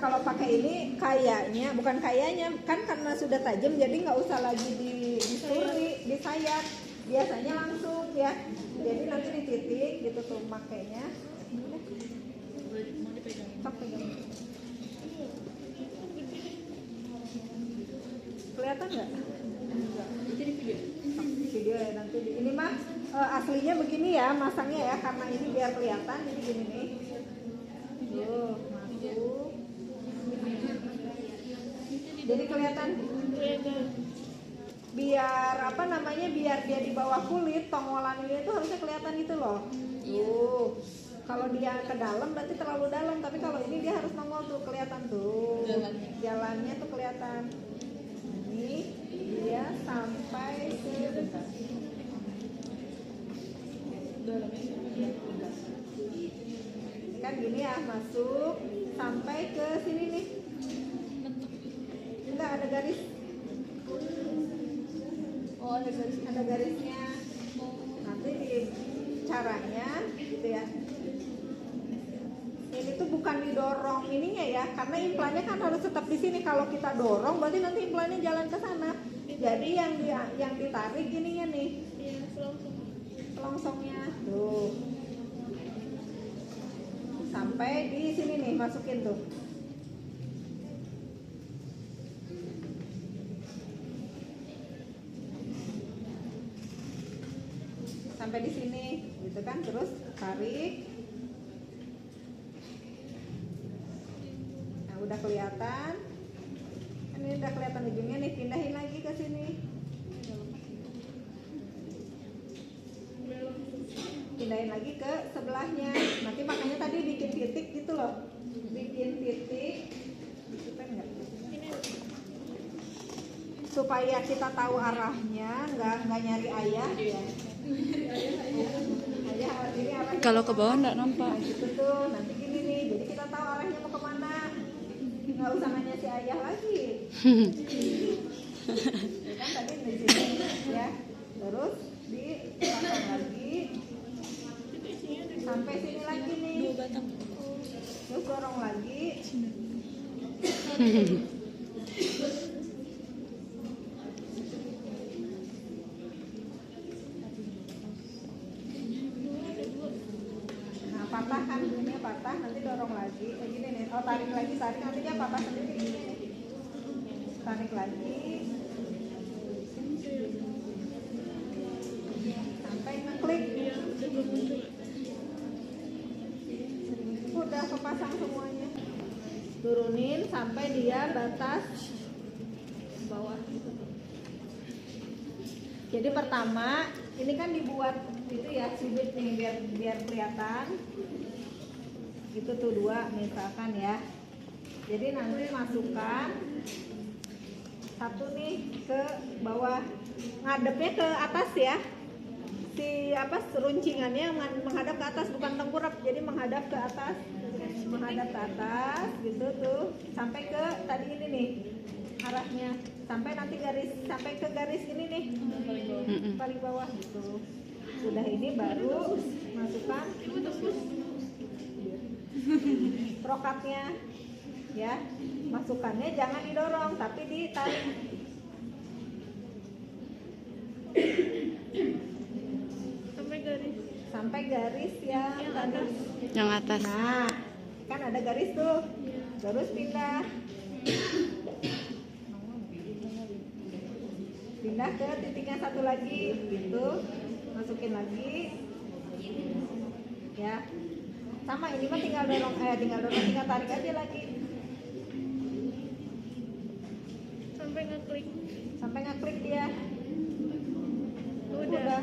kalau pakai ini kayaknya, bukan kayaknya, kan karena sudah tajam jadi nggak usah lagi disuri, disayat. Biasanya langsung ya. Jadi nanti dititik gitu tuh makainya. Kelihatan nggak? Video ya nanti. Ini mah aslinya begini ya masangnya ya, karena ini biar kelihatan. Jadi gini nih. Tuh, masuk. Jadi kelihatan. Biar apa namanya, biar dia di bawah kulit tonggolan ini tuh harusnya kelihatan gitu loh. Tuh. Kalau dia ke dalam berarti terlalu dalam, tapi kalau ini dia harus nongol tuh, kelihatan tuh. Jalannya tuh kelihatan. Ini dia sampai ke kan gini ya, masuk sampai ke sini nih. Enggak ada garis. Oh, ada garisnya. Nanti di caranya gitu ya. Ini tuh bukan didorong ininya ya, karena implannya kan harus tetap di sini. Kalau kita dorong berarti nanti implannya jalan ke sana. Jadi yang ditarik ininya nih. Selongsongnya. Tuh. Sampai di sini nih, masukin tuh. Sampai di sini gitu kan, terus tarik. Nah udah kelihatan, ini udah kelihatan ujungnya nih, pindahin lagi ke sini, pindahin lagi ke sebelahnya. Nanti makanya tadi bikin titik gitu loh, bikin titik supaya kita tahu arahnya, nggak nyari ayah ya. Kalau ke bawah nggak nampak. Nah, gitu tuh, nanti gini nih, jadi kita tahu arahnya mau kemana, nggak usah nanya si ayah lagi. Kan tadi di sini ya, terus dipasang lagi sampai sini lagi nih, terus dorong lagi. Patah kan, ini patah, nanti dorong lagi kayak gini nih. Oh, tarik lagi, nanti dia patah sendiri gini nih. Tarik lagi sampai ngeklik. Udah kepasang semuanya. Turunin sampai dia batas bawah gitu. Jadi pertama ini kan dibuat itu ya, sudut nih biar kelihatan gitu tuh, dua misalkan ya. Jadi nanti masukkan satu nih ke bawah, ngadepnya ke atas ya, si apa seruncingannya menghadap ke atas, bukan tengkurap, jadi menghadap ke atas, gitu tuh sampai ke tadi ini nih arahnya, sampai nanti sampai ke garis ini nih paling bawah gitu. Sudah ini baru masukkan prokatnya ya, masukannya jangan didorong tapi ditarik sampai garis yang atas. Nah kan ada garis tuh, terus pindah ke titiknya satu lagi gitu, masukin lagi ya. Sama ini mah tinggal dorong, tinggal tarik aja lagi sampai ngeklik dia. Udah.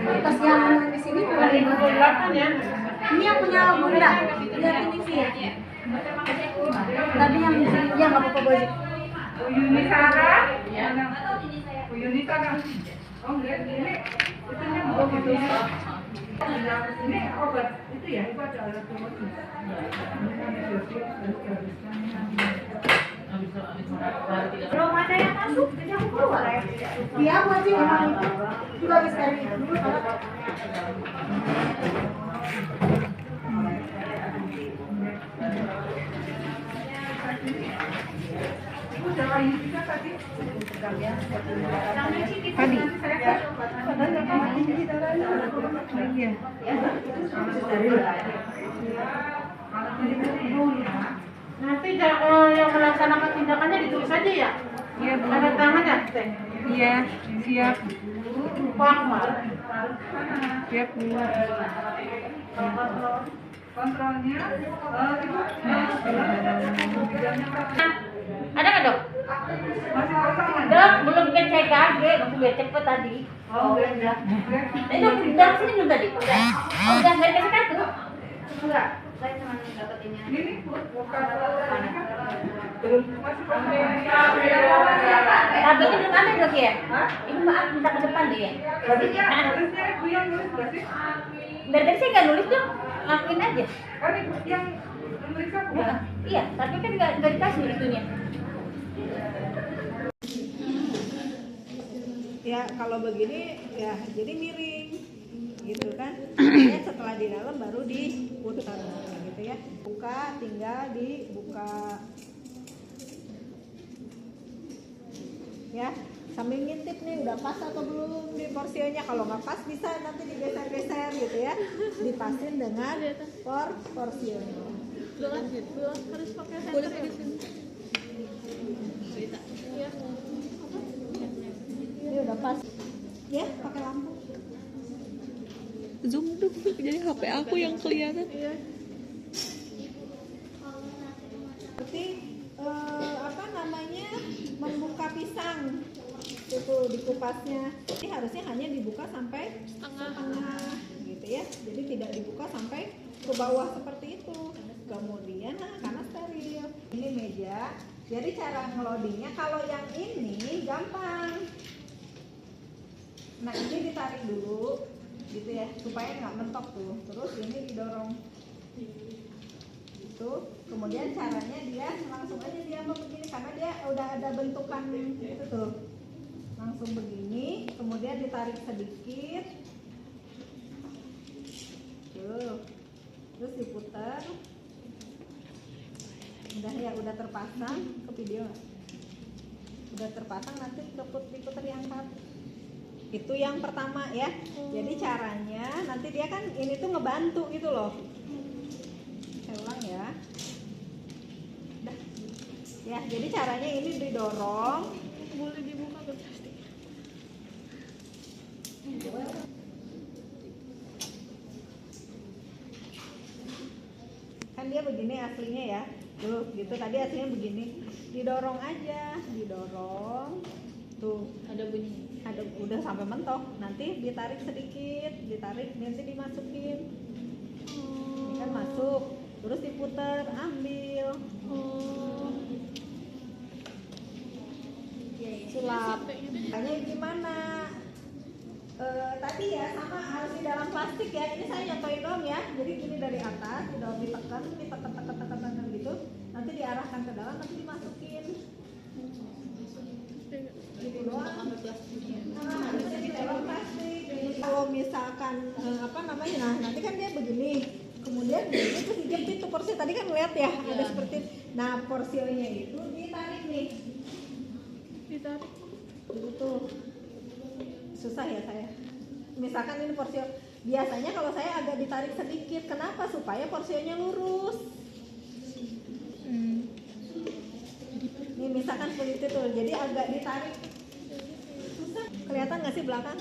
Atas yang di sini bukan 28 ya. Ini yang punya bunda. Lihat ini sih. Tadi yang di sini ya nggak apa-apa boleh. Uyuni Sarah. Uyuni Sarah. Oh, lihat ini. Itu gitu. Ini obat itu ya? Itu ada alat Belum ada yang masuk, jadi aku keluar ya. Dia buat sih memang itu juga habis dari dulu kalau Nanti yang melaksanakan tindakannya ditulis aja ya? Iya, ada tangan ya? Iya, siap. Siap, Bu. Kontrolnya, ada nggak dok? masih kosong. Dok, belum ke CKG, aku biar cepet tadi. Oh, udah. Dok, dari sini belum tadi? Udah. Oh, udah nggak dikasih kartu? Enggak, saya cuma dapetinnya. Ini bukan belum masih pakai. Tabletnya belum ada dok ya? Ini maaf, minta ke depan deh ya. Harusnya Bu yang nulis nggak sih? Dari tadi saya nggak nulis dok, lakuin aja. Kan Ibu yang nulis aku. Iya, tapi kan nggak dikasih itunya. Ya kalau begini ya jadi miring gitu kan. Ya, setelah di dalam baru diputar gitu ya. Buka, tinggal dibuka. Ya, sambil ngintip nih udah pas atau belum di porsionya. Kalau nggak pas bisa nanti digeser-geser gitu ya. Dipasin dengan porsionya. Harus pakai senter di sini. Ini udah pas. Ya, pakai lampu. Zoom dong, jadi HP aku yang kelihatan. Seperti apa namanya membuka pisang itu di kupasnya. Ini harusnya hanya dibuka sampai setengah gitu ya. Jadi tidak dibuka sampai ke bawah seperti itu. Kemudian karena steril. Ini meja. Jadi cara ngelodingnya kalau yang ini gampang. Nah ini ditarik dulu gitu ya supaya nggak mentok tuh. Terus ini didorong itu. Kemudian caranya dia langsung aja dia begini karena dia udah ada bentukan itu tuh. Langsung begini, kemudian ditarik sedikit. Tuh. Terus diputar. Udah ya, udah terpasang ke video. Udah terpasang nanti diputar diangkat. Itu yang pertama ya. Jadi caranya nanti dia kan ini tuh ngebantu gitu loh. Saya ulang ya. Udah. Ya, jadi caranya ini didorong. Boleh dibuka ke plastik. Kan dia begini aslinya ya. Tuh, gitu tadi aslinya begini. Didorong aja, didorong. Tuh, Ada bunyi. ada udah sampai mentok. Nanti ditarik sedikit, ditarik nanti dimasukin. Ini kan masuk. Terus diputar, ambil. Sulap. Tanya gimana? Tadi ya sama harus di dalam plastik ya. Ini saya nyontohin dong ya. Jadi gini dari atas, di dalam ditekan gitu. Nanti diarahkan ke dalam, nanti dimasukin. Gitu doang. Harusnya di dalam plastik. Kalau misalkan apa namanya? Nah, nanti kan dia begini. Kemudian ini tuh dijepit tuh porsi. Tadi kan lihat ya, ada seperti. Nah, porsinya itu ditarik nih. Ditarik. Itu susah ya saya. Misalkan ini porsi, biasanya kalau saya agak ditarik sedikit. Kenapa? Supaya porsinya lurus. Nih misalkan seperti itu tuh, jadi agak ditarik. Susah. Kelihatan nggak sih belakang?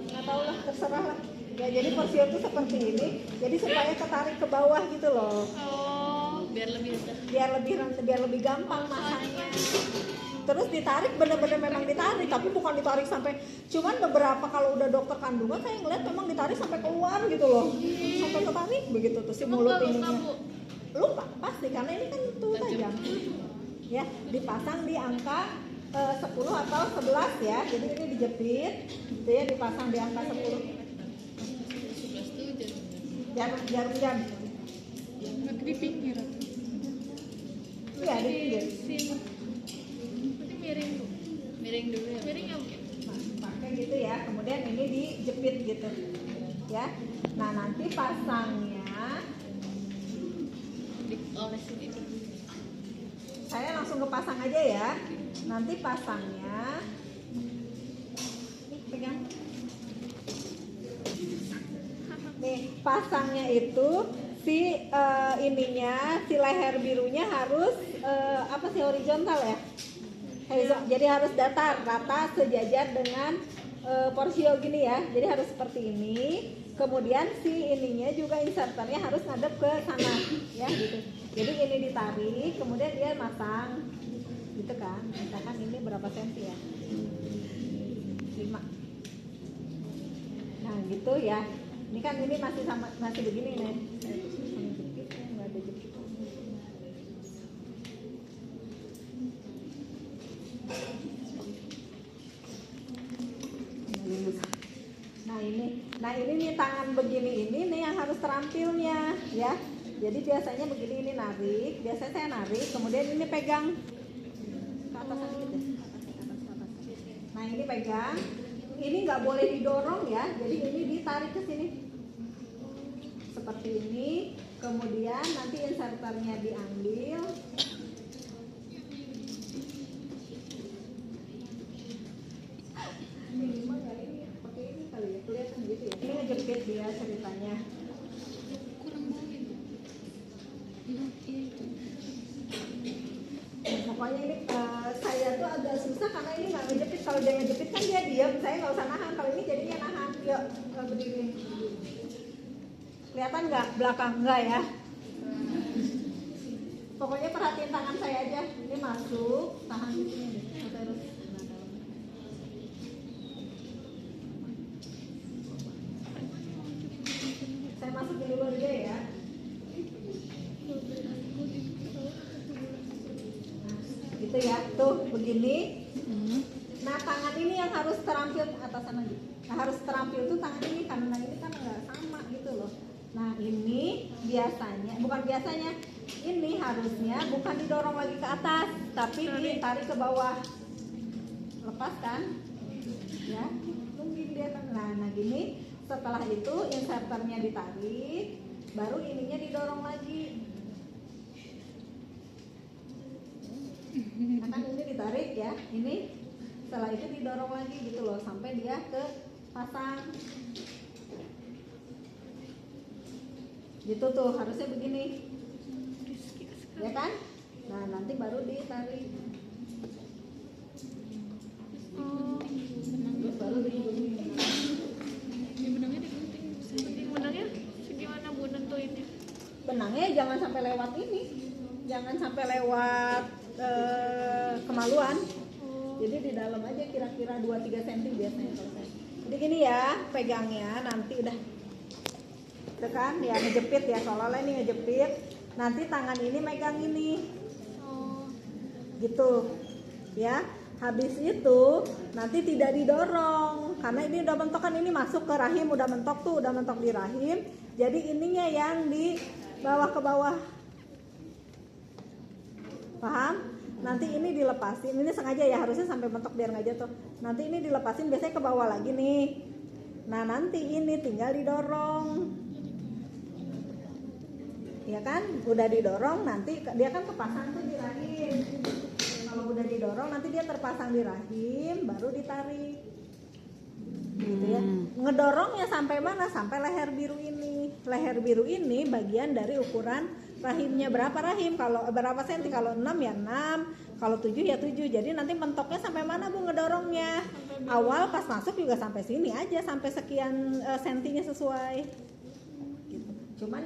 Nggak tahu lah, terserah lah. Ya jadi porsi itu seperti ini. Jadi supaya ketarik ke bawah gitu loh. Oh, biar Biar lebih gampang masangnya. Terus ditarik bener-bener memang ditarik, tapi bukan ditarik sampai, cuman beberapa kalau udah dokter kandungan saya ngeliat memang ditarik sampai keluar gitu loh, sampai ketarik begitu tuh si mulut ininya. Lupa pasti karena ini kan tuh tajam. Ya dipasang di angka 10 atau 11 ya, jadi ini dijepit, gitu ya dipasang di angka 10. jarum jam. Nanti di pinggir. Iya di pinggir. Nanti miring dulu. Miring dulu ya. Miring ya mungkin. Pakai gitu ya, kemudian ini dijepit gitu ya. Nah nanti pasangnya Diolesin itu. saya langsung ke pasang aja ya. Nanti pasangnya nih pegang nih, pasangnya itu si ininya, si leher birunya harus apa sih, horizontal ya. Jadi harus datar, rata, sejajar dengan porsio gini ya. Jadi harus seperti ini. Kemudian si ininya juga inserternya harus ngadep ke sana ya gitu. Jadi ini ditarik, kemudian dia masang gitu kan. Misalkan ini berapa senti ya? 5. Nah gitu ya. Ini kan ini masih begini nih. Nggak ada jepit. Nah ini nih tangan begini ini nih yang harus terampilnya ya. Jadi biasanya begini, ini narik, biasanya saya narik, kemudian ini pegang ke atas sedikit ya, atas. Nah ini pegang, ini nggak boleh didorong ya, jadi ini ditarik ke sini seperti ini, kemudian nanti inserternya diambil. Ini ngejepit dia ceritanya. Pokoknya ini saya tuh agak susah karena ini nggak ngejepit. Kalau dia ngejepit kan dia diam, saya nggak usah nahan. Kalau ini jadinya nahan. Yuk berdiri. Kelihatan nggak belakang? Nggak ya. Pokoknya perhatiin tangan saya aja. Ini masuk, tahan di sini deh. Terus. Saya masukin dulu aja ya. Gitu ya, tuh begini. Nah tangan ini yang harus terampil atas sana gitu. Nah harus terampil tuh tangan ini karena ini kan nggak sama gitu loh. Nah ini biasanya, bukan biasanya, ini harusnya bukan didorong lagi ke atas, tapi ditarik ke bawah. Lepas kan? Ya, mungkin dia kan. Nah gini. Setelah itu inserternya ditarik, baru ininya didorong lagi. Nah kan ini ditarik ya, ini setelah itu didorong lagi gitu loh sampai dia ke pasang. Gitu tuh harusnya begini, ya kan? Nah nanti baru ditarik. Terus baru digini. Benangnya segimana Bu nentuinnya? Benangnya jangan sampai lewat ini, jangan sampai lewat kemaluan. Jadi di dalam aja kira-kira 2-3 cm biasanya selesai. Jadi gini ya, pegangnya nanti udah kan ya, ngejepit ya, seolah-olah ini ngejepit. Nanti tangan ini megang ini, gitu ya. Habis itu nanti tidak didorong karena ini udah mentok kan, ini masuk ke rahim, udah mentok tuh, udah mentok di rahim. Jadi ininya yang di bawah ke bawah, paham? Nanti ini dilepasin, ini sengaja ya, harusnya sampai mentok biar nggak jatuh. Nanti ini dilepasin biasanya ke bawah lagi nih. Nah nanti ini tinggal didorong, ya kan? Udah didorong nanti dia kan kepasang tuh di rahim. Kalau udah didorong nanti dia terpasang di rahim, baru ditarik. Gitu ya. Ngedorongnya sampai mana? Sampai leher biru ini. Leher biru ini bagian dari ukuran rahimnya. Berapa rahim? Kalau berapa senti? Kalau 6 ya 6, kalau 7 ya 7. Jadi nanti mentoknya sampai mana Bu ngedorongnya? Awal pas masuk juga sampai sini aja, sampai sekian sentinya sesuai. Gitu. Cuman